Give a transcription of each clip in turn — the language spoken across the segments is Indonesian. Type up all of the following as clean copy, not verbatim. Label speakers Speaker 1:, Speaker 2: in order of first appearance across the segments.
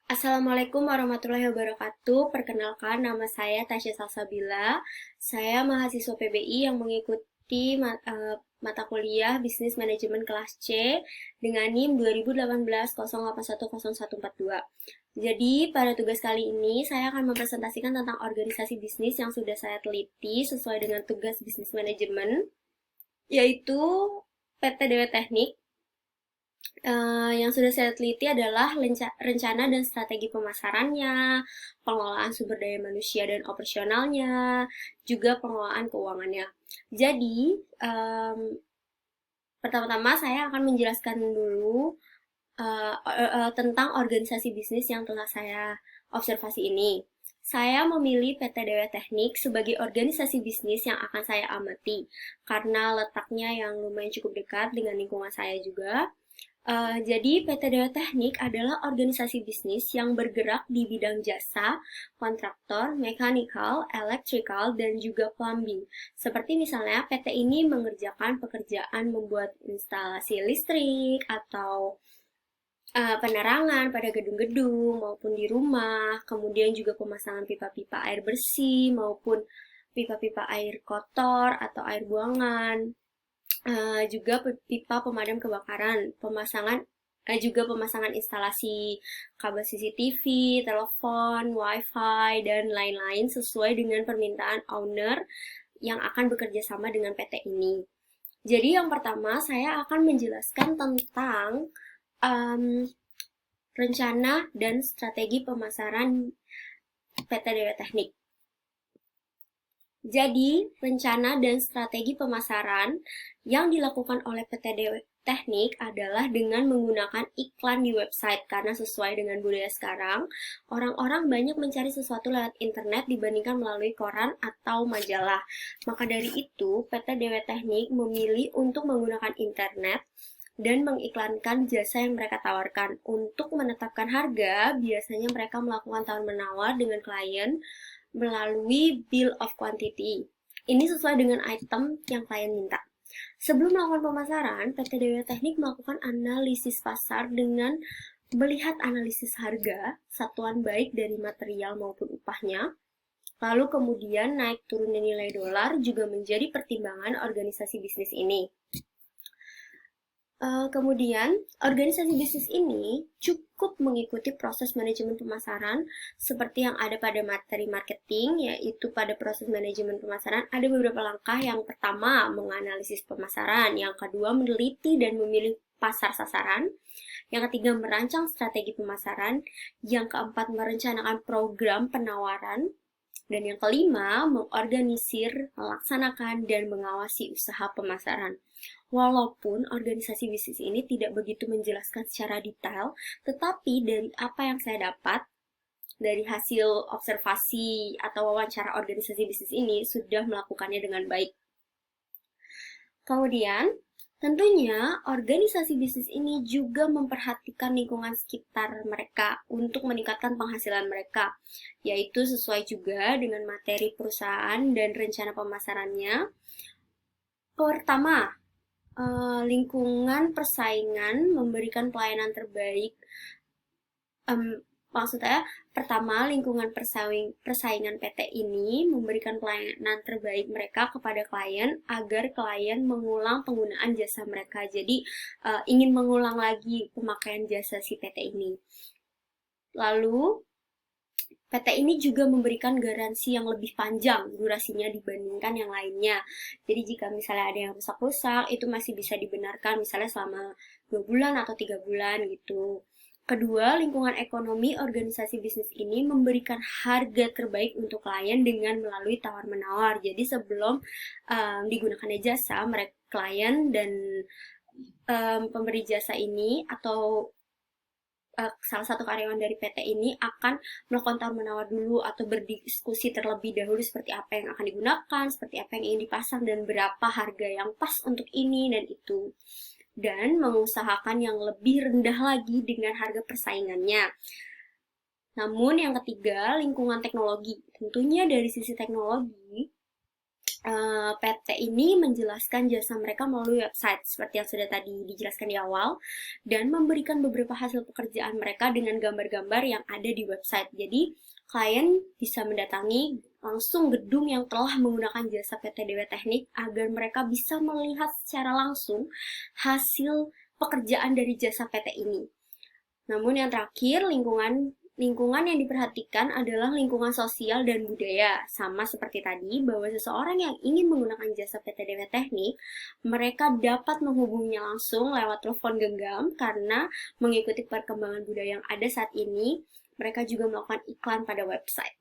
Speaker 1: Assalamualaikum warahmatullahi wabarakatuh. Perkenalkan, nama saya Tasya Salsabila. Saya mahasiswa PBI yang mengikuti mata kuliah Bisnis Manajemen kelas C dengan NIM 2018 08101142. Jadi, pada tugas kali ini saya akan mempresentasikan tentang organisasi bisnis yang sudah saya teliti sesuai dengan tugas bisnis manajemen, yaitu PT Dewa Teknik. Yang sudah saya teliti adalah rencana dan strategi pemasarannya, pengelolaan sumber daya manusia dan operasionalnya, juga pengelolaan keuangannya. Jadi, pertama-tama saya akan menjelaskan dulu tentang organisasi bisnis yang telah saya observasi ini. Saya memilih PT Dewa Teknik sebagai organisasi bisnis yang akan saya amati karena letaknya yang lumayan cukup dekat dengan lingkungan saya juga. Jadi PT Dewa Teknik adalah organisasi bisnis yang bergerak di bidang jasa, kontraktor, mechanical, electrical, dan juga plumbing. Seperti misalnya PT ini mengerjakan pekerjaan membuat instalasi listrik atau penerangan pada gedung-gedung maupun di rumah, kemudian juga pemasangan pipa-pipa air bersih maupun pipa-pipa air kotor atau air buangan. Juga pipa pemadam kebakaran, juga pemasangan instalasi kabel CCTV, telepon, WiFi, dan lain-lain sesuai dengan permintaan owner yang akan bekerja sama dengan PT ini. Jadi yang pertama saya akan menjelaskan tentang um, rencana dan strategi pemasaran PT Dewa Teknik. Jadi, rencana dan strategi pemasaran yang dilakukan oleh PT Dewa Teknik adalah dengan menggunakan iklan di website karena sesuai dengan budaya sekarang, orang-orang banyak mencari sesuatu lewat internet dibandingkan melalui koran atau majalah. Maka dari itu, PT Dewa Teknik memilih untuk menggunakan internet dan mengiklankan jasa yang mereka tawarkan. Untuk menetapkan harga, biasanya mereka melakukan tawar-menawar dengan klien melalui bill of quantity. Ini sesuai dengan item yang klien minta. Sebelum melakukan pemasaran, PT Dewa Teknik melakukan analisis pasar dengan melihat analisis harga, satuan baik dari material maupun upahnya. Lalu kemudian naik turunnya nilai dolar juga menjadi pertimbangan organisasi bisnis ini. Kemudian, organisasi bisnis ini cukup mengikuti proses manajemen pemasaran seperti yang ada pada materi marketing, yaitu pada proses manajemen pemasaran ada beberapa langkah. Yang pertama, menganalisis pemasaran. Yang kedua, meneliti dan memilih pasar sasaran. Yang ketiga, merancang strategi pemasaran. Yang keempat, merencanakan program penawaran. Dan yang kelima, mengorganisir, melaksanakan, dan mengawasi usaha pemasaran. Walaupun organisasi bisnis ini tidak begitu menjelaskan secara detail, tetapi dari apa yang saya dapat, dari hasil observasi atau wawancara organisasi bisnis ini sudah melakukannya dengan baik. Kemudian, tentunya organisasi bisnis ini juga memperhatikan lingkungan sekitar mereka untuk meningkatkan penghasilan mereka, yaitu sesuai juga dengan materi perusahaan dan rencana pemasarannya. Pertama, lingkungan persaingan memberikan pelayanan terbaik. Maksudnya, pertama, lingkungan persaingan PT ini memberikan pelayanan terbaik mereka kepada klien agar klien mengulang penggunaan jasa mereka. Jadi, ingin mengulang lagi pemakaian jasa si PT ini. Lalu, PT ini juga memberikan garansi yang lebih panjang durasinya dibandingkan yang lainnya. Jadi jika misalnya ada yang rusak-rusak, itu masih bisa dibenarkan misalnya selama 2 bulan atau 3 bulan gitu. Kedua, lingkungan ekonomi organisasi bisnis ini memberikan harga terbaik untuk klien dengan melalui tawar-menawar. Jadi sebelum digunakannya jasa, mereka klien dan pemberi jasa ini atau salah satu karyawan dari PT ini akan melakukan tawar-menawar dulu atau berdiskusi terlebih dahulu seperti apa yang akan digunakan, seperti apa yang ingin dipasang, dan berapa harga yang pas untuk ini dan itu. Dan mengusahakan yang lebih rendah lagi dengan harga persaingannya. Namun yang ketiga, lingkungan teknologi. Tentunya dari sisi teknologi, PT ini menjelaskan jasa mereka melalui website seperti yang sudah tadi dijelaskan di awal dan memberikan beberapa hasil pekerjaan mereka dengan gambar-gambar yang ada di website. Jadi klien bisa mendatangi langsung gedung yang telah menggunakan jasa PT Dewa Teknik agar mereka bisa melihat secara langsung hasil pekerjaan dari jasa PT ini. Namun yang terakhir, lingkungan yang diperhatikan adalah lingkungan sosial dan budaya. Sama seperti tadi, bahwa seseorang yang ingin menggunakan jasa PT Dewa Teknik, mereka dapat menghubunginya langsung lewat telepon genggam karena mengikuti perkembangan budaya yang ada saat ini, mereka juga melakukan iklan pada website.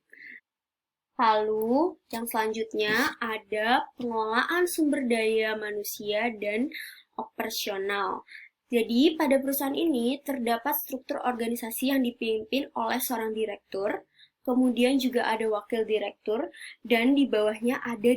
Speaker 1: Lalu, yang selanjutnya ada pengelolaan sumber daya manusia dan operasional. Jadi, pada perusahaan ini terdapat struktur organisasi yang dipimpin oleh seorang direktur, kemudian juga ada wakil direktur, dan di bawahnya ada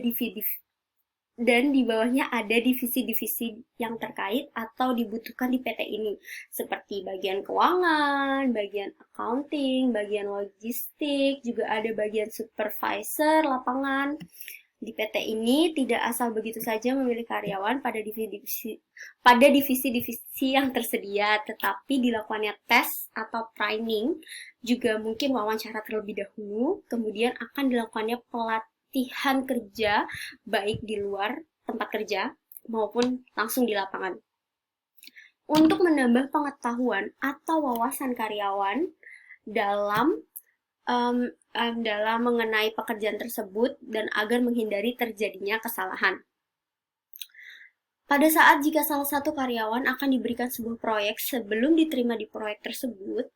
Speaker 1: divisi-divisi yang terkait atau dibutuhkan di PT ini, seperti bagian keuangan, bagian accounting, bagian logistik, juga ada bagian supervisor lapangan. Di PT ini tidak asal begitu saja memilih karyawan pada divisi-divisi yang tersedia, tetapi dilakukannya tes atau training, juga mungkin wawancara terlebih dahulu, kemudian akan dilakukannya pelatihan kerja baik di luar tempat kerja maupun langsung di lapangan. Untuk menambah pengetahuan atau wawasan karyawan dalam mengenai pekerjaan tersebut dan agar menghindari terjadinya kesalahan. Pada saat jika salah satu karyawan akan diberikan sebuah proyek sebelum diterima di proyek tersebut,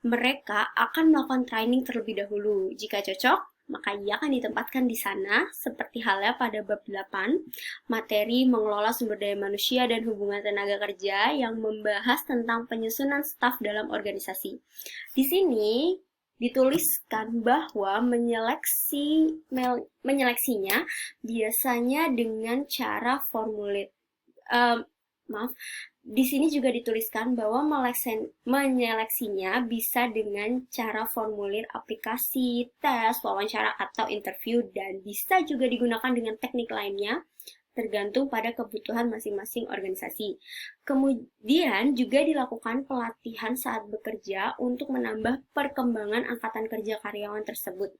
Speaker 1: mereka akan melakukan training terlebih dahulu. Jika cocok, maka ia akan ditempatkan di sana, seperti halnya pada bab 8, materi mengelola sumber daya manusia dan hubungan tenaga kerja yang membahas tentang penyusunan staf dalam organisasi. Di sini dituliskan bahwa menyeleksinya biasanya dengan cara formulir. Di sini juga dituliskan bahwa menyeleksinya bisa dengan cara formulir aplikasi, tes, wawancara, atau interview, dan bisa juga digunakan dengan teknik lainnya tergantung pada kebutuhan masing-masing organisasi. Kemudian juga dilakukan pelatihan saat bekerja untuk menambah perkembangan angkatan kerja karyawan tersebut.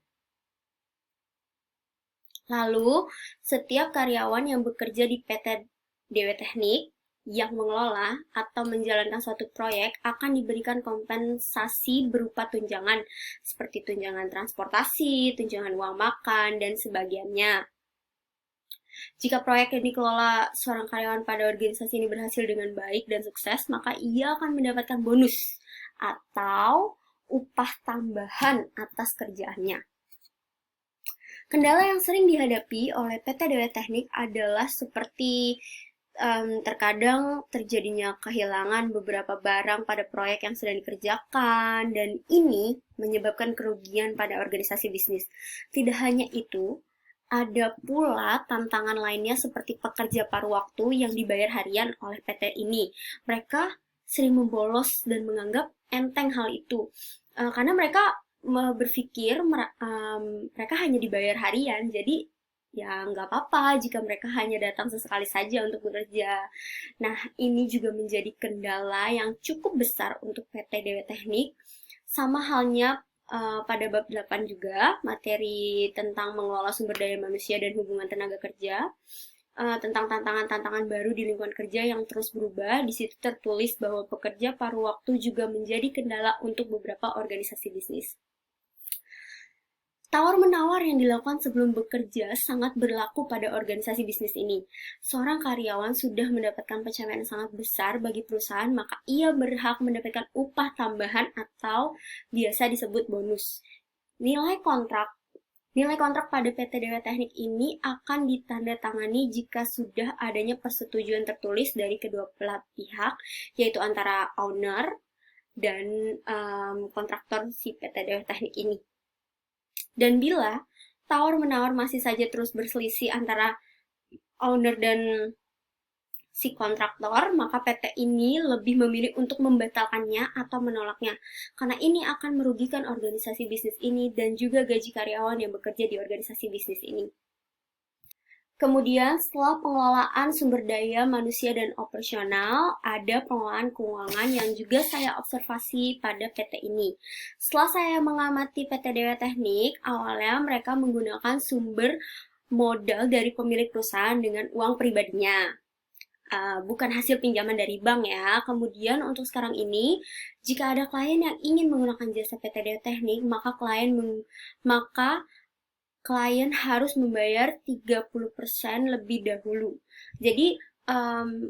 Speaker 1: Lalu, setiap karyawan yang bekerja di PT Dewa Teknik yang mengelola atau menjalankan suatu proyek akan diberikan kompensasi berupa tunjangan, seperti tunjangan transportasi, tunjangan uang makan, dan sebagiannya. Jika proyek yang dikelola seorang karyawan pada organisasi ini berhasil dengan baik dan sukses, maka ia akan mendapatkan bonus atau upah tambahan atas kerjaannya. Kendala yang sering dihadapi oleh PT Dewa Teknik adalah seperti terkadang terjadinya kehilangan beberapa barang pada proyek yang sedang dikerjakan, dan ini menyebabkan kerugian pada organisasi bisnis. Tidak hanya itu, ada pula tantangan lainnya seperti pekerja paruh waktu yang dibayar harian oleh PT ini. Mereka sering membolos dan menganggap enteng hal itu. Karena mereka berpikir mereka hanya dibayar harian, jadi ya nggak apa-apa jika mereka hanya datang sesekali saja untuk bekerja. Nah, ini juga menjadi kendala yang cukup besar untuk PT Dewa Teknik. Sama halnya pada bab 8 juga, materi tentang mengelola sumber daya manusia dan hubungan tenaga kerja, tentang tantangan-tantangan baru di lingkungan kerja yang terus berubah. Di situ tertulis bahwa pekerja paruh waktu juga menjadi kendala untuk beberapa organisasi bisnis. Tawar-menawar yang dilakukan sebelum bekerja sangat berlaku pada organisasi bisnis ini. Seorang karyawan sudah mendapatkan pencapaian yang sangat besar bagi perusahaan, maka ia berhak mendapatkan upah tambahan atau biasa disebut bonus. Nilai kontrak pada PT Dewa Teknik ini akan ditandatangani jika sudah adanya persetujuan tertulis dari kedua belah pihak, yaitu antara owner dan kontraktor si PT Dewa Teknik ini. Dan bila tawar-menawar masih saja terus berselisih antara owner dan si kontraktor, maka PT ini lebih memilih untuk membatalkannya atau menolaknya. Karena ini akan merugikan organisasi bisnis ini dan juga gaji karyawan yang bekerja di organisasi bisnis ini. Kemudian setelah pengelolaan sumber daya manusia dan operasional, ada pengelolaan keuangan yang juga saya observasi pada PT ini. Setelah saya mengamati PT Dewa Teknik, awalnya mereka menggunakan sumber modal dari pemilik perusahaan dengan uang pribadinya. Bukan hasil pinjaman dari bank ya. Kemudian untuk sekarang ini, jika ada klien yang ingin menggunakan jasa PT Dewa Teknik, maka klien harus membayar 30% lebih dahulu. Jadi,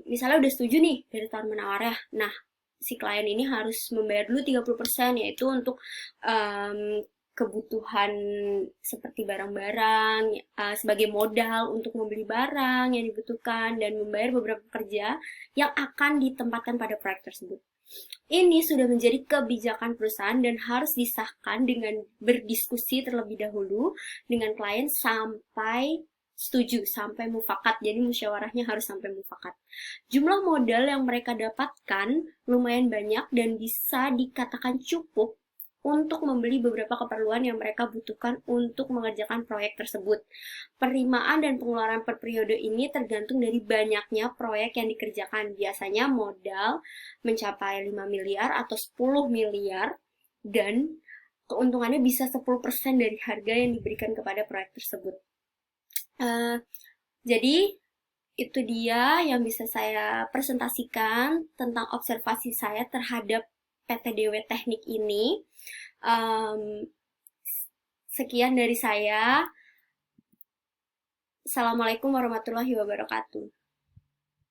Speaker 1: misalnya udah setuju nih dari tawar menawar ya. Nah, si klien ini harus membayar dulu 30%, yaitu untuk um, kebutuhan seperti barang-barang sebagai modal untuk membeli barang yang dibutuhkan dan membayar beberapa pekerja yang akan ditempatkan pada proyek tersebut. Ini sudah menjadi kebijakan perusahaan dan harus disahkan dengan berdiskusi terlebih dahulu dengan klien sampai setuju, sampai mufakat. Jadi musyawarahnya harus sampai mufakat. Jumlah modal yang mereka dapatkan lumayan banyak dan bisa dikatakan cukup untuk membeli beberapa keperluan yang mereka butuhkan untuk mengerjakan proyek tersebut. Penerimaan dan pengeluaran per periode ini tergantung dari banyaknya proyek yang dikerjakan. Biasanya modal mencapai 5 miliar atau 10 miliar dan keuntungannya bisa 10% dari harga yang diberikan kepada proyek tersebut. Uh, jadi itu dia yang bisa saya presentasikan tentang observasi saya terhadap PT DW Teknik ini. Um, Sekian dari saya. Assalamualaikum warahmatullahi wabarakatuh.